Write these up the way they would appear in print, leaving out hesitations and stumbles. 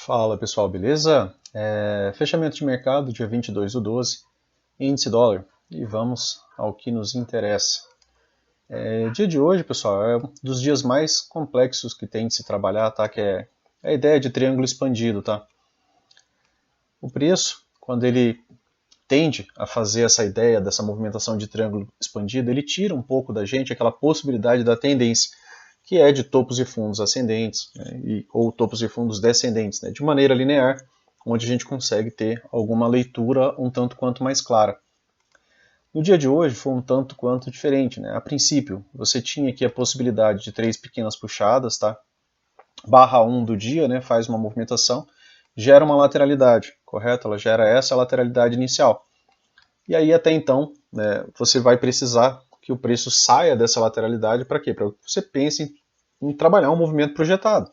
Fala pessoal, beleza? Fechamento de mercado, dia 22/12, índice dólar, e vamos ao que nos interessa. Dia de hoje, pessoal, é um dos dias mais complexos que tem de se trabalhar, tá? Que é a ideia de triângulo expandido, tá? O preço, quando ele tende a fazer essa ideia dessa movimentação de triângulo expandido, ele tira um pouco da gente aquela possibilidade da tendência, que é de topos e fundos ascendentes, né, ou topos e fundos descendentes, né, de maneira linear, onde a gente consegue ter alguma leitura um tanto quanto mais clara. No dia de hoje foi um tanto quanto diferente, né? A princípio, você tinha aqui a possibilidade de 3 pequenas puxadas, tá? Barra 1 do dia, né, faz uma movimentação, gera uma lateralidade, correto? Ela gera essa lateralidade inicial. E aí, até então, né, você vai precisar que o preço saia dessa lateralidade para quê? Para que você pense em trabalhar um movimento projetado.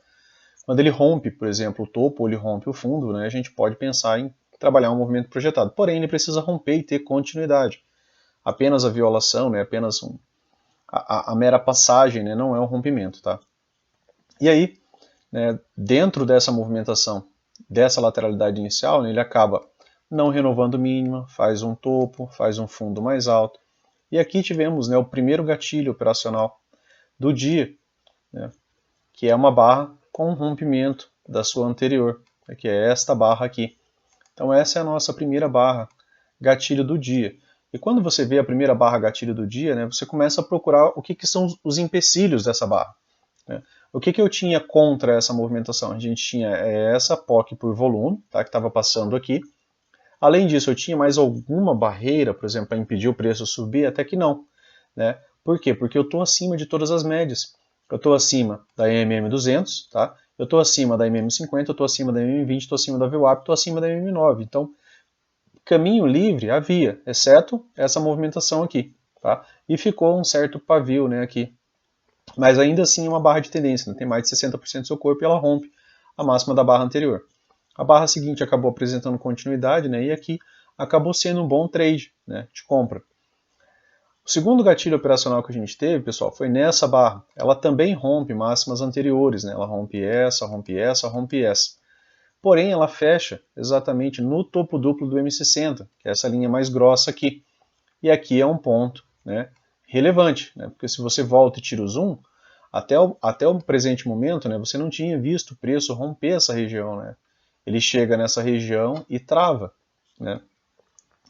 Quando ele rompe, por exemplo, o topo ou ele rompe o fundo, né, a gente pode pensar em trabalhar um movimento projetado. Porém, ele precisa romper e ter continuidade. Apenas a violação, né, apenas a mera passagem, né, não é um rompimento. Tá? E aí, né, dentro dessa movimentação, dessa lateralidade inicial, né, ele acaba não renovando mínima, faz um topo, faz um fundo mais alto. E aqui tivemos, né, o primeiro gatilho operacional do dia, né, que é uma barra com um rompimento da sua anterior, que é esta barra aqui. Então essa é a nossa primeira barra gatilho do dia. E quando você vê a primeira barra gatilho do dia, né, você começa a procurar o que são os empecilhos dessa barra. Né? O que eu tinha contra essa movimentação? A gente tinha essa POC por volume, tá, que estava passando aqui. Além disso, eu tinha mais alguma barreira, por exemplo, para impedir o preço subir? Até que não. Né? Por quê? Porque eu estou acima de todas as médias. Eu estou acima da MM200, tá? Eu estou acima da MM50, eu estou acima da MM20, estou acima da VWAP, estou acima da MM9. Então, caminho livre havia, exceto essa movimentação aqui. Tá? E ficou um certo pavio, né, aqui. Mas ainda assim é uma barra de tendência, né? Tem mais de 60% do seu corpo e ela rompe a máxima da barra anterior. A barra seguinte acabou apresentando continuidade, né, e aqui acabou sendo um bom trade, né, de compra. O segundo gatilho operacional que a gente teve, pessoal, foi nessa barra. Ela também rompe máximas anteriores, né, ela rompe essa, rompe essa, rompe essa. Porém, ela fecha exatamente no topo duplo do M60, que é essa linha mais grossa aqui. E aqui é um ponto, né, relevante, né, porque se você volta e tira o zoom, até o presente momento, né, você não tinha visto o preço romper essa região, né? Ele chega nessa região e trava, né?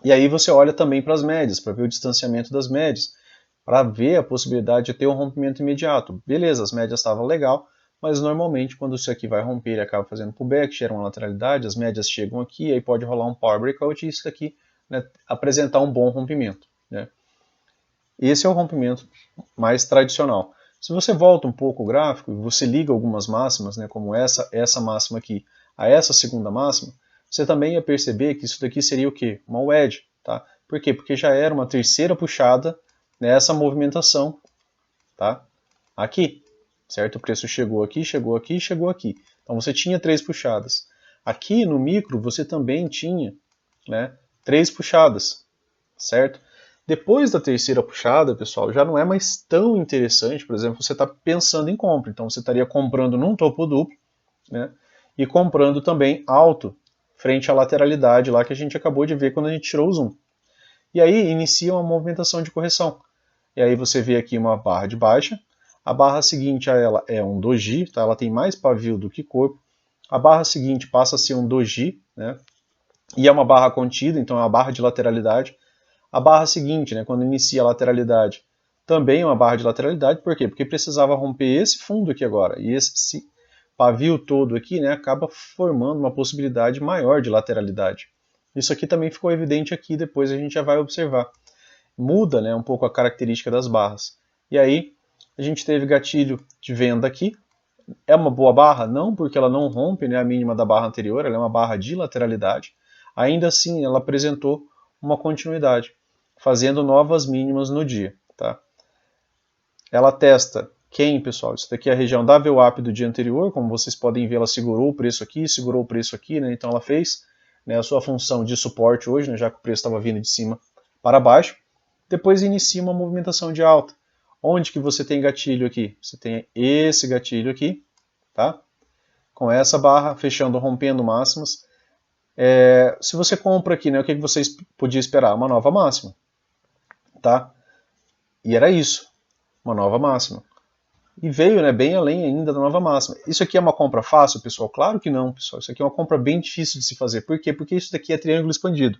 E aí você olha também para as médias, para ver o distanciamento das médias, para ver a possibilidade de ter um rompimento imediato. Beleza, as médias estavam legal, mas normalmente quando isso aqui vai romper, ele acaba fazendo pullback, gera uma lateralidade, as médias chegam aqui, aí pode rolar um power breakout e isso aqui, né, apresentar um bom rompimento, né? Esse é o rompimento mais tradicional. Se você volta um pouco o gráfico e você liga algumas máximas, né, como essa máxima aqui, a essa segunda máxima, você também ia perceber que isso daqui seria o quê? Uma wedge. Tá? Por quê? Porque já era uma terceira puxada nessa movimentação, tá? Aqui, certo? O preço chegou aqui, chegou aqui, chegou aqui. Então você tinha 3 puxadas. Aqui no micro você também tinha, né, 3 puxadas, certo? Depois da terceira puxada, pessoal, já não é mais tão interessante, por exemplo, você está pensando em compra. Então você estaria comprando num topo duplo, né, e comprando também alto, frente à lateralidade lá que a gente acabou de ver quando a gente tirou o zoom. E aí inicia uma movimentação de correção. E aí você vê aqui uma barra de baixa. A barra seguinte a ela é um doji, tá? Ela tem mais pavio do que corpo. A barra seguinte passa a ser um doji, né? E é uma barra contida, então é uma barra de lateralidade. A barra seguinte, né, quando inicia a lateralidade, também é uma barra de lateralidade. Por quê? Porque precisava romper esse fundo aqui agora. E esse pavio todo aqui, né, acaba formando uma possibilidade maior de lateralidade. Isso aqui também ficou evidente aqui, depois a gente já vai observar. Muda, né, um pouco a característica das barras. E aí a gente teve gatilho de venda aqui. É uma boa barra? Não, porque ela não rompe, né, a mínima da barra anterior, ela é uma barra de lateralidade. Ainda assim, ela apresentou uma continuidade, fazendo novas mínimas no dia. Tá? Ela testa quem, pessoal? Isso daqui é a região da VWAP do dia anterior, como vocês podem ver, ela segurou o preço aqui, segurou o preço aqui, né? Então ela fez, né, a sua função de suporte hoje, né, já que o preço estava vindo de cima para baixo. Depois inicia uma movimentação de alta. Onde que você tem gatilho aqui? Você tem esse gatilho aqui, tá? com essa barra, fechando, rompendo máximas. Se você compra aqui, né, o que você podia esperar? Uma nova máxima, tá? E era isso, uma nova máxima. E veio, né, bem além ainda da nova máxima. Isso aqui é uma compra fácil, pessoal? Claro que não, pessoal. Isso aqui é uma compra bem difícil de se fazer. Por quê? Porque isso daqui é triângulo expandido.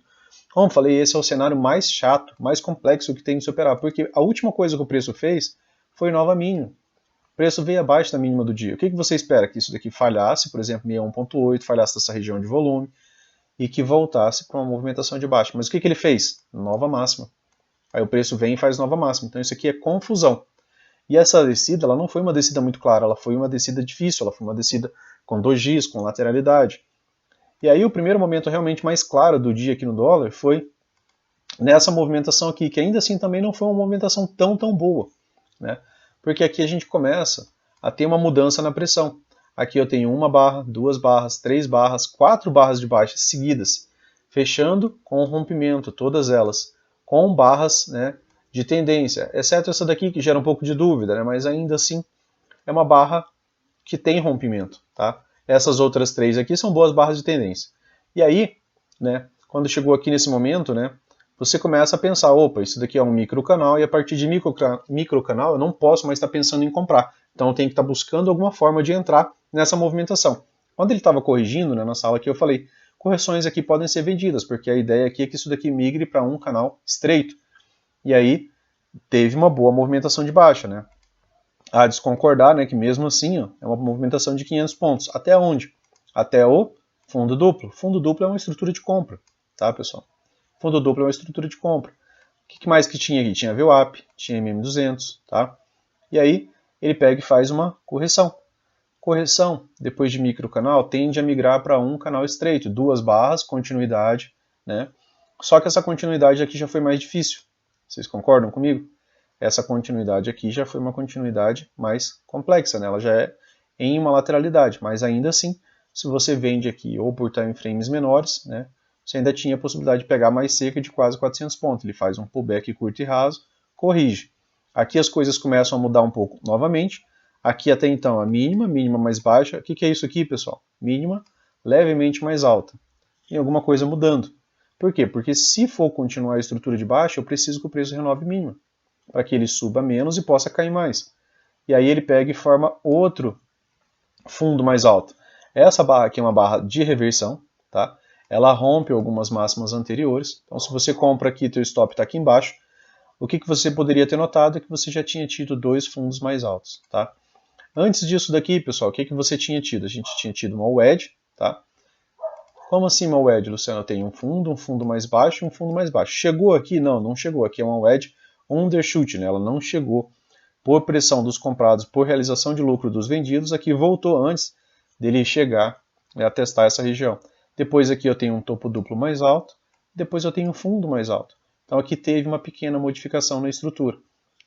Como eu falei, esse é o cenário mais chato, mais complexo que tem de se operar. Porque a última coisa que o preço fez foi nova mínima. O preço veio abaixo da mínima do dia. O que você espera? Que isso daqui falhasse, por exemplo, 61.8, falhasse dessa região de volume e que voltasse para uma movimentação de baixa. Mas o que ele fez? Nova máxima. Aí o preço vem e faz nova máxima. Então isso aqui é confusão. E essa descida, ela não foi uma descida muito clara, ela foi uma descida difícil, ela foi uma descida com dojis, com lateralidade. E aí o primeiro momento realmente mais claro do dia aqui no dólar foi nessa movimentação aqui, que ainda assim também não foi uma movimentação tão boa, né? Porque aqui a gente começa a ter uma mudança na pressão. Aqui eu tenho uma barra, duas barras, três barras, quatro barras de baixa seguidas, fechando com o rompimento, todas elas, com barras, né, de tendência, exceto essa daqui que gera um pouco de dúvida, né, mas ainda assim é uma barra que tem rompimento, tá? Essas outras três aqui são boas barras de tendência. E aí, né, quando chegou aqui nesse momento, né, você começa a pensar, opa, isso daqui é um microcanal e a partir de microcanal eu não posso mais estar pensando em comprar. Então eu tenho que estar buscando alguma forma de entrar nessa movimentação. Quando ele estava corrigindo, né, na sala aqui, eu falei, correções aqui podem ser vendidas, porque a ideia aqui é que isso daqui migre para um canal estreito. E aí teve uma boa movimentação de baixa, né? A desconcordar, né, que mesmo assim ó, é uma movimentação de 500 pontos. Até onde? Até o fundo duplo. Fundo duplo é uma estrutura de compra, tá, pessoal? Fundo duplo é uma estrutura de compra. O que mais que tinha aqui? Tinha VWAP, tinha MM200, tá? E aí ele pega e faz uma correção. Correção, depois de microcanal, tende a migrar para um canal estreito, duas barras, continuidade, né? Só que essa continuidade aqui já foi mais difícil. Vocês concordam comigo? Essa continuidade aqui já foi uma continuidade mais complexa, né? Ela já é em uma lateralidade, mas ainda assim, se você vende aqui ou por time frames menores, né, você ainda tinha a possibilidade de pegar mais cerca de quase 400 pontos. Ele faz um pullback curto e raso, corrige. Aqui as coisas começam a mudar um pouco novamente. Aqui até então a mínima, mínima mais baixa. O que é isso aqui, pessoal? Mínima levemente mais alta. Tem alguma coisa mudando. Por quê? Porque se for continuar a estrutura de baixa, eu preciso que o preço renove mínima, para que ele suba menos e possa cair mais. E aí ele pega e forma outro fundo mais alto. Essa barra aqui é uma barra de reversão, tá? Ela rompe algumas máximas anteriores. Então se você compra aqui, teu stop está aqui embaixo, o que você poderia ter notado é que você já tinha tido dois fundos mais altos, tá? Antes disso daqui, pessoal, o que você tinha tido? A gente tinha tido uma wedge, tá? Como assim uma wedge, Luciano? Eu tenho um fundo mais baixo e um fundo mais baixo. Chegou aqui? Não, não chegou. Aqui é uma wedge undershoot, né? Ela não chegou por pressão dos comprados, por realização de lucro dos vendidos. Aqui voltou antes dele chegar, né, a testar essa região. Depois aqui eu tenho um topo duplo mais alto, depois eu tenho um fundo mais alto. Então aqui teve uma pequena modificação na estrutura,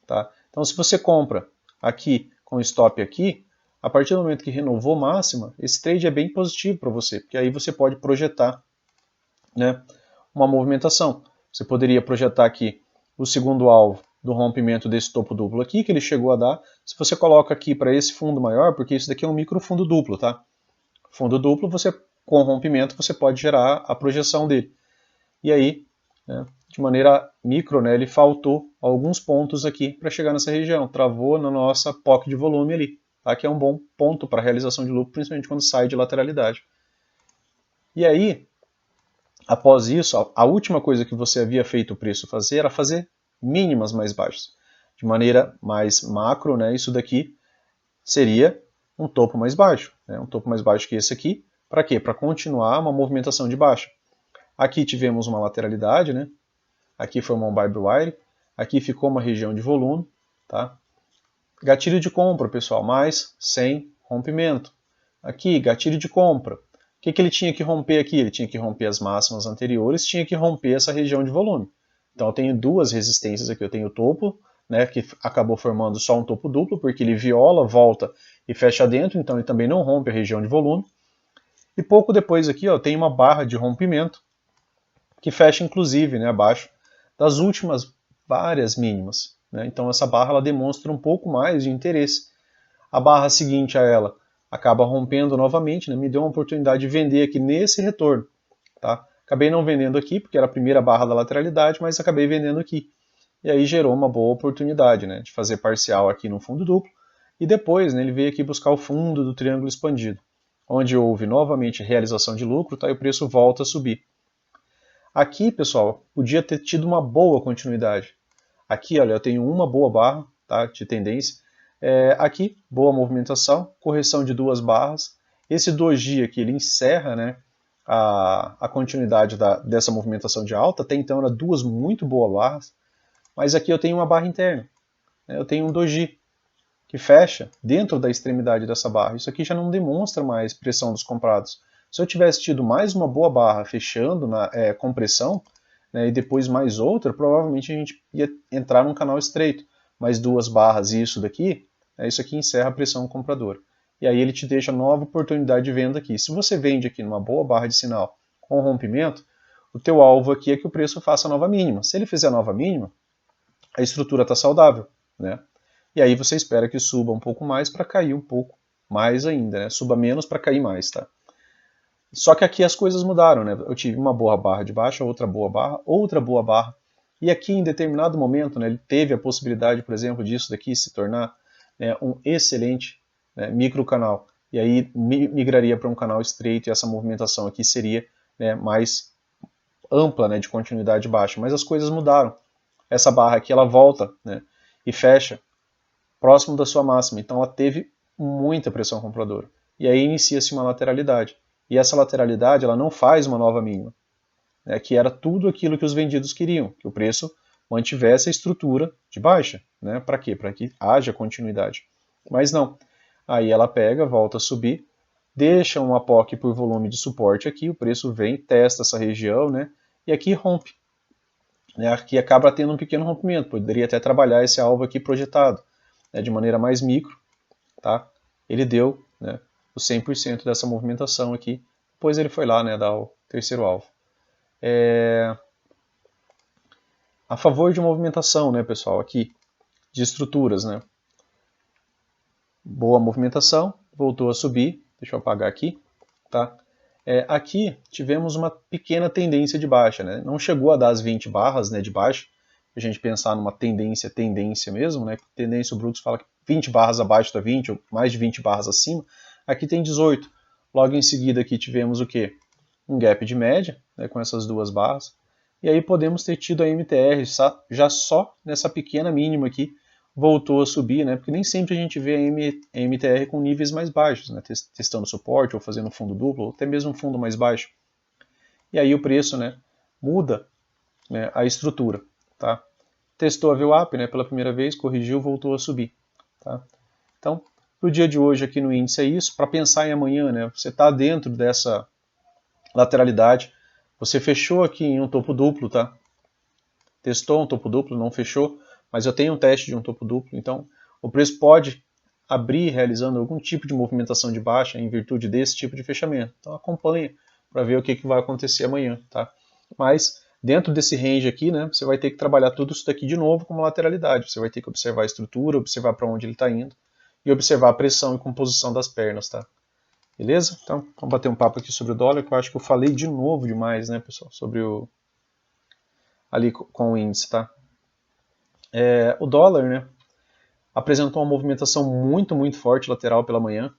tá? Então se você compra aqui com stop aqui, a partir do momento que renovou máxima, esse trade é bem positivo para você, porque aí você pode projetar, né, uma movimentação. Você poderia projetar aqui o segundo alvo do rompimento desse topo duplo aqui, que ele chegou a dar. Se você coloca aqui para esse fundo maior, porque isso daqui é um micro fundo duplo, tá? Fundo duplo, você com rompimento, você pode gerar a projeção dele. E aí, né, de maneira micro, né, ele faltou alguns pontos aqui para chegar nessa região. Travou na nossa POC de volume ali, tá? Que é um bom ponto para realização de lucro, principalmente quando sai de lateralidade. E aí, após isso, a última coisa que você havia feito o preço fazer era fazer mínimas mais baixas. De maneira mais macro, né, isso daqui seria um topo mais baixo, né, um topo mais baixo que esse aqui. Para quê? Para continuar uma movimentação de baixa. Aqui tivemos uma lateralidade, né? Aqui foi uma buy wire, aqui ficou uma região de volume, tá? Gatilho de compra, pessoal, mas sem rompimento. Aqui, gatilho de compra. O que ele tinha que romper aqui? Ele tinha que romper as máximas anteriores, tinha que romper essa região de volume. Então eu tenho duas resistências aqui. Eu tenho o topo, né, que acabou formando só um topo duplo, porque ele viola, volta e fecha dentro, então ele também não rompe a região de volume. E pouco depois aqui, ó, tem uma barra de rompimento, que fecha inclusive, né, abaixo das últimas várias mínimas, né? Então essa barra ela demonstra um pouco mais de interesse. A barra seguinte a ela acaba rompendo novamente, né? Me deu uma oportunidade de vender aqui nesse retorno. Tá? Acabei não vendendo aqui, porque era a primeira barra da lateralidade, mas acabei vendendo aqui. E aí gerou uma boa oportunidade, né, de fazer parcial aqui no fundo duplo. E depois, né, ele veio aqui buscar o fundo do triângulo expandido, onde houve novamente realização de lucro, tá, e o preço volta a subir. Aqui, pessoal, podia ter tido uma boa continuidade. Aqui, olha, eu tenho uma boa barra, tá, de tendência. Aqui, boa movimentação, correção de duas barras. Esse doji aqui, ele encerra, né, a continuidade dessa movimentação de alta. Até então, eram duas muito boas barras. Mas aqui eu tenho uma barra interna. Né, eu tenho um doji que fecha dentro da extremidade dessa barra. Isso aqui já não demonstra mais pressão dos comprados. Se eu tivesse tido mais uma boa barra fechando com pressão, né, e depois mais outra, provavelmente a gente ia entrar num canal estreito. Mais duas barras e isso daqui, isso aqui encerra a pressão compradora. E aí ele te deixa nova oportunidade de venda aqui. Se você vende aqui numa boa barra de sinal com rompimento, o teu alvo aqui é que o preço faça a nova mínima. Se ele fizer a nova mínima, a estrutura está saudável, né? E aí você espera que suba um pouco mais para cair um pouco mais ainda, né? Suba menos para cair mais, tá? Só que aqui as coisas mudaram, né? Eu tive uma boa barra de baixa, outra boa barra, e aqui em determinado momento, né, ele teve a possibilidade, por exemplo, disso daqui se tornar, né, um excelente, né, microcanal, e aí migraria para um canal estreito e essa movimentação aqui seria, né, mais ampla, né, de continuidade baixa, mas as coisas mudaram. Essa barra aqui ela volta, né, e fecha próximo da sua máxima, então ela teve muita pressão compradora. E aí inicia-se uma lateralidade. E essa lateralidade ela não faz uma nova mínima, né, que era tudo aquilo que os vendidos queriam, que o preço mantivesse a estrutura de baixa. Né, para quê? Para que haja continuidade. Mas não. Aí ela pega, volta a subir, deixa um apoque por volume de suporte aqui, o preço vem, testa essa região, né, e aqui rompe. Né, aqui acaba tendo um pequeno rompimento, poderia até trabalhar esse alvo aqui projetado, né, de maneira mais micro, tá? Ele deu, né, o 100% dessa movimentação aqui, depois ele foi lá, né, dar o terceiro alvo. A favor de movimentação, né, pessoal, aqui, de estruturas, né? Boa movimentação, voltou a subir, deixa eu apagar aqui, tá? Aqui tivemos uma pequena tendência de baixa, né? Não chegou a dar as 20 barras, né, de baixa, a gente pensar numa tendência mesmo, né? Tendência, o Brooks fala que 20 barras abaixo da 20, ou mais de 20 barras acima, aqui tem 18. Logo em seguida aqui tivemos o quê? Um gap de média, né, com essas duas barras, e aí podemos ter tido a MTR já só nessa pequena mínima aqui, voltou a subir, né, porque nem sempre a gente vê a MTR com níveis mais baixos, né, testando suporte ou fazendo fundo duplo, ou até mesmo um fundo mais baixo. E aí o preço, né, muda, né, a estrutura. Tá? Testou a VWAP, né, pela primeira vez, corrigiu, voltou a subir. Tá? Então, para o dia de hoje aqui no índice é isso. Para pensar em amanhã, né, você está dentro dessa lateralidade, você fechou aqui em um topo duplo, tá? Testou um topo duplo, não fechou, mas eu tenho um teste de um topo duplo, então o preço pode abrir realizando algum tipo de movimentação de baixa em virtude desse tipo de fechamento. Então acompanhe para ver o que vai acontecer amanhã, tá? Mas dentro desse range aqui, né, você vai ter que trabalhar tudo isso daqui de novo como lateralidade. Você vai ter que observar a estrutura, observar para onde ele está indo e observar a pressão e composição das pernas, tá? Beleza? Então, vamos bater um papo aqui sobre o dólar, que eu acho que eu falei de novo demais, né, pessoal, sobre ali com o índice, tá? O dólar, né, apresentou uma movimentação muito forte lateral pela manhã.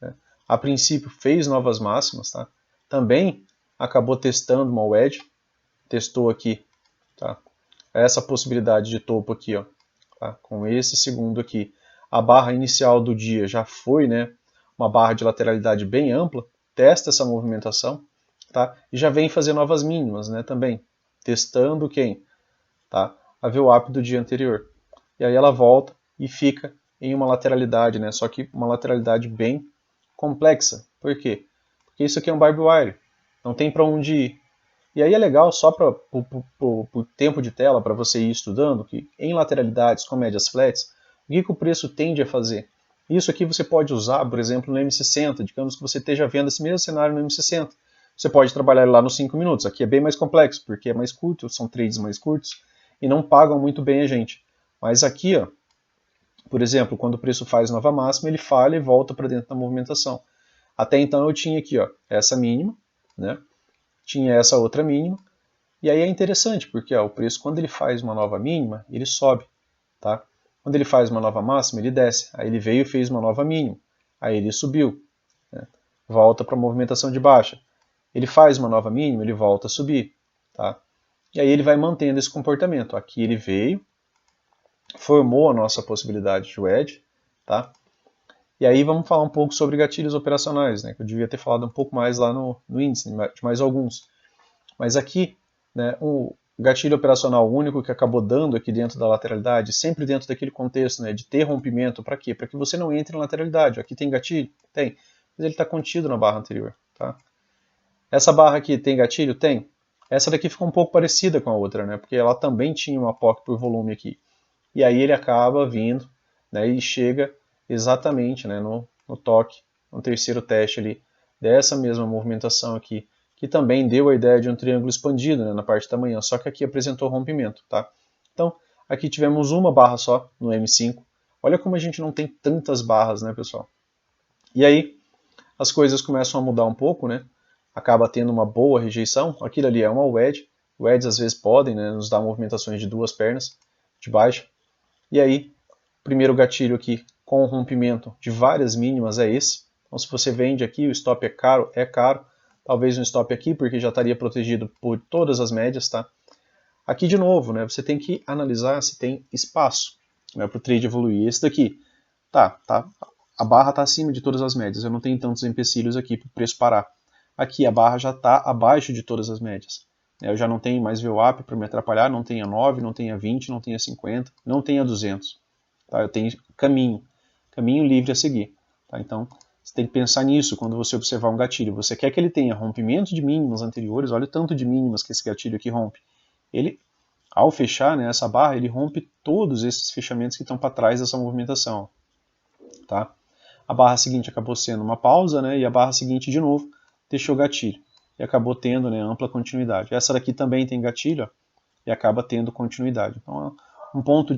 Né? A princípio fez novas máximas, tá? Também acabou testando uma wedge, testou aqui, tá? Essa possibilidade de topo aqui, ó, tá? Com esse segundo aqui. A barra inicial do dia já foi, né, uma barra de lateralidade bem ampla, testa essa movimentação, tá? E já vem fazer novas mínimas, né, também, testando quem? Tá? A VWAP do dia anterior. E aí ela volta e fica em uma lateralidade, né? Só que uma lateralidade bem complexa. Por quê? Porque isso aqui é um barbed wire, não tem para onde ir. E aí é legal só para o tempo de tela, para você ir estudando, que em lateralidades com médias flats, o que o preço tende a fazer? Isso aqui você pode usar, por exemplo, no M60, digamos que você esteja vendo esse mesmo cenário no M60. Você pode trabalhar lá nos 5 minutos. Aqui é bem mais complexo, porque é mais curto, são trades mais curtos, e não pagam muito bem a gente. Mas aqui, ó, Por exemplo, quando o preço faz nova máxima, ele falha e volta para dentro da movimentação. Até então eu tinha aqui, ó, essa mínima, né? Tinha essa outra mínima, e aí é interessante, porque ó, o preço, quando ele faz uma nova mínima, ele sobe, tá? Quando ele faz uma nova máxima, ele desce. Aí ele veio e fez uma nova mínima, aí ele subiu, né? Volta para a movimentação de baixa. Ele faz uma nova mínima, ele volta a subir, tá? E aí ele vai mantendo esse comportamento. Aqui ele veio, formou a nossa possibilidade de wedge, tá? E aí vamos falar um pouco sobre gatilhos operacionais, né? Que eu devia ter falado um pouco mais lá no índice, de mais alguns. Mas aqui, né, o gatilho operacional único que acabou dando aqui dentro da lateralidade, sempre dentro daquele contexto, né, de ter rompimento, para quê? Para que você não entre na lateralidade. Aqui tem gatilho? Tem. Mas ele está contido na barra anterior, tá? Essa barra aqui tem gatilho? Tem. Essa daqui ficou um pouco parecida com a outra, né? Porque ela também tinha uma POC por volume aqui. E aí ele acaba vindo, né, e chega exatamente, né, no toque, no terceiro teste ali, dessa mesma movimentação aqui, que também deu a ideia de um triângulo expandido, né, na parte da manhã, só que aqui apresentou rompimento, tá? Então, aqui tivemos uma barra só no M5. Olha como a gente não tem tantas barras, né, pessoal? E aí, as coisas começam a mudar um pouco, né? Acaba tendo uma boa rejeição. Aquilo ali é uma wedge. Wedges às vezes podem, né, nos dar movimentações de duas pernas de baixa. E aí, o primeiro gatilho aqui com rompimento de várias mínimas é esse. Então, se você vende aqui, o stop é caro. Talvez um stop aqui, porque já estaria protegido por todas as médias, tá? Aqui, de novo, né, você tem que analisar se tem espaço, né, para o trade evoluir. Esse daqui, tá, a barra está acima de todas as médias. Eu não tenho tantos empecilhos aqui para o preço parar. Aqui a barra já está abaixo de todas as médias. Eu já não tenho mais VWAP para me atrapalhar, não tenho a 9, não tenho a 20, não tenho a 50, não tenho a 200. Tá? Eu tenho caminho livre a seguir. Tá? Então, você tem que pensar nisso quando você observar um gatilho. Você quer que ele tenha rompimento de mínimas anteriores, olha o tanto de mínimas que esse gatilho aqui rompe. Ele, ao fechar, né, essa barra, ele rompe todos esses fechamentos que estão para trás dessa movimentação. Tá? A barra seguinte acabou sendo uma pausa, né, e a barra seguinte, de novo, deixou gatilho. E acabou tendo, né, ampla continuidade. Essa daqui também tem gatilho, ó, e acaba tendo continuidade. Então, é um ponto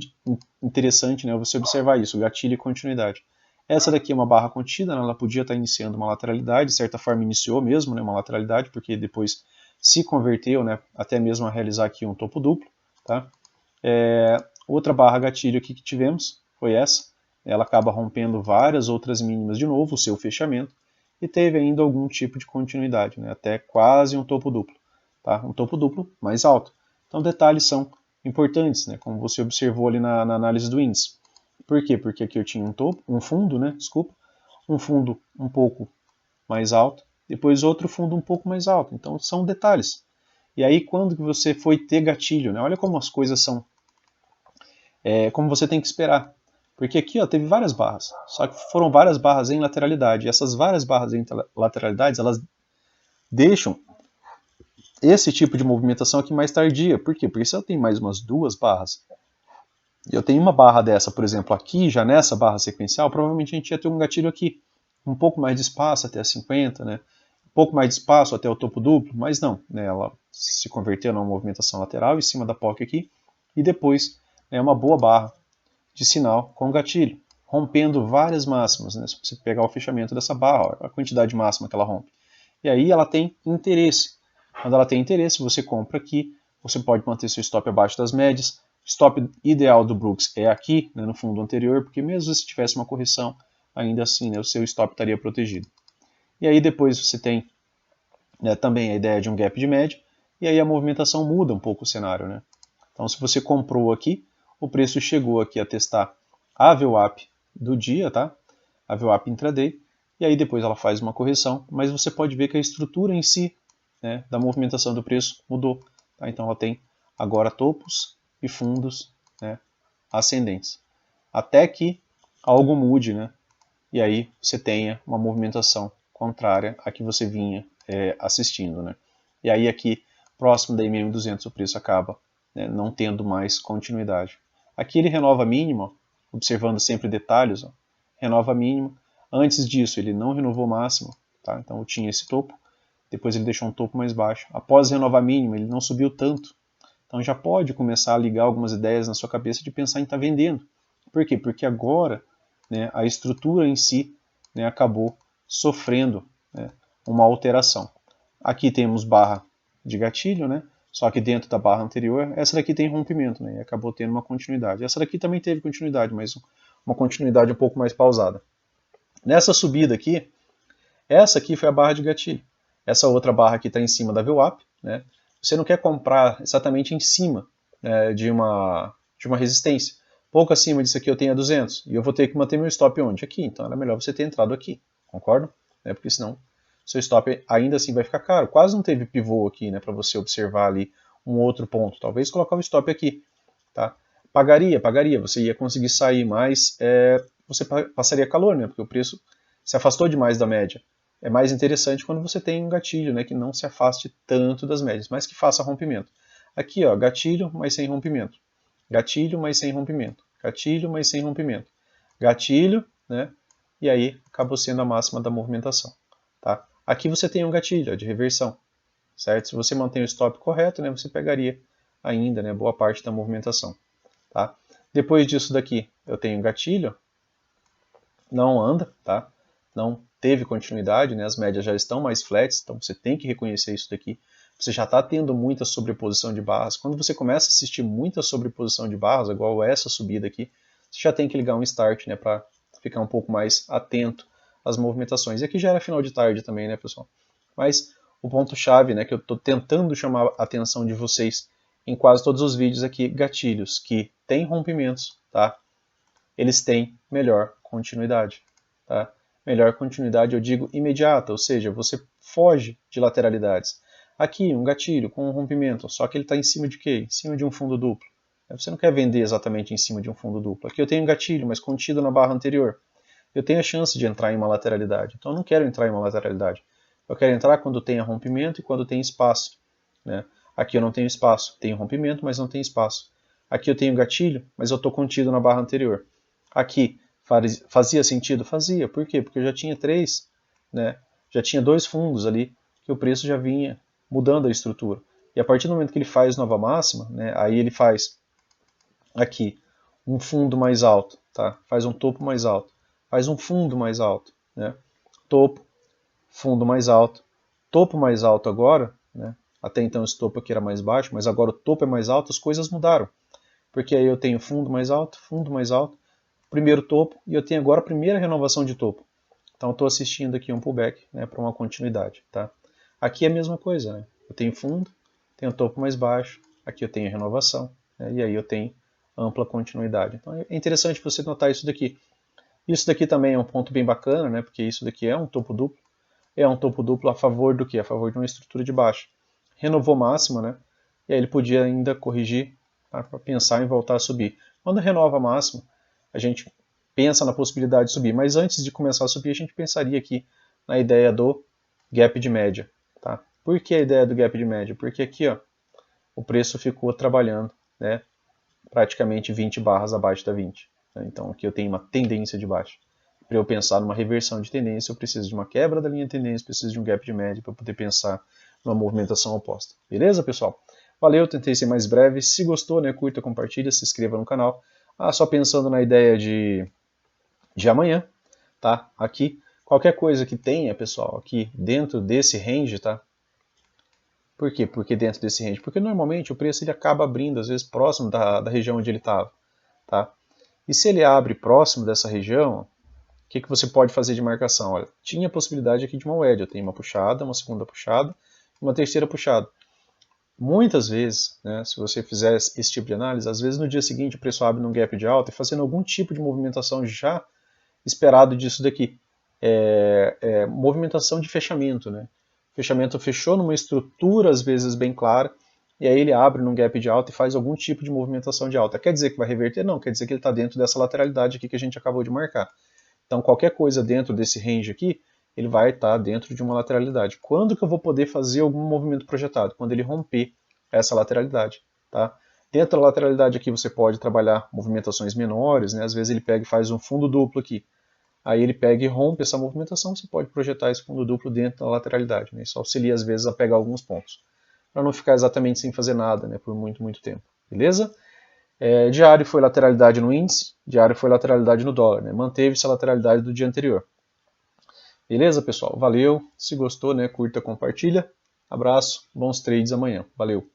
interessante, né, você observar isso, gatilho e continuidade. Essa daqui é uma barra contida, né, ela podia estar iniciando uma lateralidade, de certa forma iniciou mesmo, né, uma lateralidade, porque depois se converteu, né, até mesmo a realizar aqui um topo duplo. Tá? Outra barra gatilho aqui que tivemos foi essa. Ela acaba rompendo várias outras mínimas de novo, o seu fechamento, e teve ainda algum tipo de continuidade, né, até quase um topo duplo. Tá? Um topo duplo mais alto. Então detalhes são importantes, né, como você observou ali na análise do índice. Por quê? Porque aqui eu tinha um fundo, né, um fundo um pouco mais alto, depois outro fundo um pouco mais alto. Então são detalhes. E aí quando que você foi ter gatilho, né? Olha como as coisas são, como você tem que esperar. Porque aqui ó, teve várias barras, só que foram várias barras em lateralidade. E essas várias barras em lateralidades, elas deixam esse tipo de movimentação aqui mais tardia. Por quê? Porque se eu tenho mais umas duas barras, e eu tenho uma barra dessa, por exemplo, aqui, já nessa barra sequencial, provavelmente a gente ia ter um gatilho aqui, um pouco mais de espaço até a 50, né? Um pouco mais de espaço até o topo duplo, mas não, né? Ela se converteu numa movimentação lateral em cima da POC aqui, e depois é uma boa barra de sinal com gatilho, rompendo várias máximas, né? Se você pegar o fechamento dessa barra, a quantidade máxima que ela rompe. E aí ela tem interesse. Quando ela tem interesse, você compra aqui, você pode manter seu stop abaixo das médias. Stop ideal do Brooks é aqui, né, no fundo anterior, porque mesmo se tivesse uma correção, ainda assim, né, o seu stop estaria protegido. E aí depois você tem, né, também a ideia de um gap de média, e aí a movimentação muda um pouco o cenário. Né? Então se você comprou aqui, o preço chegou aqui a testar a VWAP do dia, tá? A VWAP intraday, e aí depois ela faz uma correção, mas você pode ver que a estrutura em si, né, da movimentação do preço mudou. Tá? Então ela tem agora topos e fundos, né, ascendentes. Até que algo mude, né, e aí você tenha uma movimentação contrária à que você vinha assistindo. Né? E aí aqui, próximo da MM200, o preço acaba, né, não tendo mais continuidade. Aqui ele renova a mínima, observando sempre detalhes, ó, renova a mínima. Antes disso ele não renovou máximo, tá? Então eu tinha esse topo, depois ele deixou um topo mais baixo. Após renovar a mínima, ele não subiu tanto. Então já pode começar a ligar algumas ideias na sua cabeça de pensar em estar vendendo. Por quê? Porque agora, né, a estrutura em si, né, acabou sofrendo, né, uma alteração. Aqui temos barra de gatilho, né, só que dentro da barra anterior, essa daqui tem rompimento, né, e acabou tendo uma continuidade. Essa daqui também teve continuidade, mas uma continuidade um pouco mais pausada. Nessa subida aqui, essa aqui foi a barra de gatilho. Essa outra barra aqui está em cima da VWAP, né? Você não quer comprar exatamente em cima, né, de uma resistência. Pouco acima disso aqui eu tenho a 200, e eu vou ter que manter meu stop onde? Aqui, então era melhor você ter entrado aqui, concorda? Porque senão seu stop ainda assim vai ficar caro. Quase não teve pivô aqui, né, para você observar ali um outro ponto. Talvez colocar o stop aqui, tá? Pagaria, você ia conseguir sair, mas você passaria calor, né, porque o preço se afastou demais da média. É mais interessante quando você tem um gatilho, né, que não se afaste tanto das médias, mas que faça rompimento. Aqui, ó, gatilho, mas sem rompimento. Gatilho, mas sem rompimento. Gatilho, mas sem rompimento. Gatilho, né, e aí acabou sendo a máxima da movimentação. Tá? Aqui você tem um gatilho, ó, de reversão. Certo? Se você mantém o stop correto, né, você pegaria ainda, né, boa parte da movimentação. Tá? Depois disso daqui, eu tenho um gatilho, não anda, tá? Não teve continuidade, né? As médias já estão mais flats, então você tem que reconhecer isso daqui. Você já está tendo muita sobreposição de barras. Quando você começa a assistir muita sobreposição de barras, igual essa subida aqui, você já tem que ligar um start, né, para ficar um pouco mais atento às movimentações. E aqui já era final de tarde também, né, pessoal? Mas o ponto-chave, né, que eu estou tentando chamar a atenção de vocês em quase todos os vídeos aqui, gatilhos que têm rompimentos, tá? Eles têm melhor continuidade. Tá? Melhor continuidade eu digo imediata, ou seja, você foge de lateralidades. Aqui, um gatilho com um rompimento, só que ele está em cima de quê? Em cima de um fundo duplo. Você não quer vender exatamente em cima de um fundo duplo. Aqui eu tenho um gatilho, mas contido na barra anterior. Eu tenho a chance de entrar em uma lateralidade. Então eu não quero entrar em uma lateralidade. Eu quero entrar quando tem rompimento e quando tem espaço. Né? Aqui eu não tenho espaço. Tenho rompimento, mas não tem espaço. Aqui eu tenho gatilho, mas eu estou contido na barra anterior. Aqui fazia sentido? Fazia. Por quê? Porque eu já tinha três, né? Já tinha dois fundos ali que o preço já vinha mudando a estrutura. E a partir do momento que ele faz nova máxima, né, aí ele faz aqui um fundo mais alto, tá? Faz um topo mais alto, faz um fundo mais alto, né? Topo, fundo mais alto, topo mais alto agora, né? Até então esse topo aqui era mais baixo, mas agora o topo é mais alto, as coisas mudaram. Porque aí eu tenho fundo mais alto, primeiro topo, e eu tenho agora a primeira renovação de topo. Então estou assistindo aqui um pullback, né, para uma continuidade. Tá? Aqui é a mesma coisa, né? Eu tenho fundo, tenho topo mais baixo, aqui eu tenho renovação, né, e aí eu tenho ampla continuidade. Então é interessante você notar isso daqui. Isso daqui também é um ponto bem bacana, né, porque isso daqui é um topo duplo. É um topo duplo a favor do quê? A favor de uma estrutura de baixa. Renovou máxima, né? E aí ele podia ainda corrigir, tá, para pensar em voltar a subir. Quando renova a máxima, a gente pensa na possibilidade de subir, mas antes de começar a subir, a gente pensaria aqui na ideia do gap de média. Tá? Por que a ideia do gap de média? Porque aqui, ó, o preço ficou trabalhando, né, praticamente 20 barras abaixo da 20. Né? Então aqui eu tenho uma tendência de baixa. Para eu pensar numa reversão de tendência, eu preciso de uma quebra da linha de tendência, preciso de um gap de média para poder pensar numa movimentação oposta. Beleza, pessoal? Valeu, tentei ser mais breve. Se gostou, né, curta, compartilha, se inscreva no canal. Só pensando na ideia de amanhã, tá? Aqui, qualquer coisa que tenha, pessoal, aqui dentro desse range, tá? Por quê? Porque dentro desse range? Porque normalmente o preço ele acaba abrindo, às vezes, próximo da região onde ele estava, tá? E se ele abre próximo dessa região, o que você pode fazer de marcação? Olha, tinha a possibilidade aqui de uma wedge, eu tenho uma puxada, uma segunda puxada, uma terceira puxada. Muitas vezes, né, se você fizer esse tipo de análise, às vezes no dia seguinte o preço abre num gap de alta e fazendo algum tipo de movimentação já esperado disso daqui. Movimentação de fechamento. Né? O fechamento fechou numa estrutura, às vezes, bem clara, e aí ele abre num gap de alta e faz algum tipo de movimentação de alta. Quer dizer que vai reverter? Não, quer dizer que ele está dentro dessa lateralidade aqui que a gente acabou de marcar. Então, qualquer coisa dentro desse range aqui, ele vai estar dentro de uma lateralidade. Quando que eu vou poder fazer algum movimento projetado? Quando ele romper essa lateralidade. Tá? Dentro da lateralidade aqui você pode trabalhar movimentações menores, né? Às vezes ele pega e faz um fundo duplo aqui. Aí ele pega e rompe essa movimentação, você pode projetar esse fundo duplo dentro da lateralidade. Né? Isso auxilia às vezes a pegar alguns pontos, para não ficar exatamente sem fazer nada, né, por muito tempo. Beleza? Diário foi lateralidade no índice, diário foi lateralidade no dólar, né? Manteve-se a lateralidade do dia anterior. Beleza, pessoal? Valeu. Se gostou, né, curta, compartilha. Abraço, bons trades amanhã. Valeu.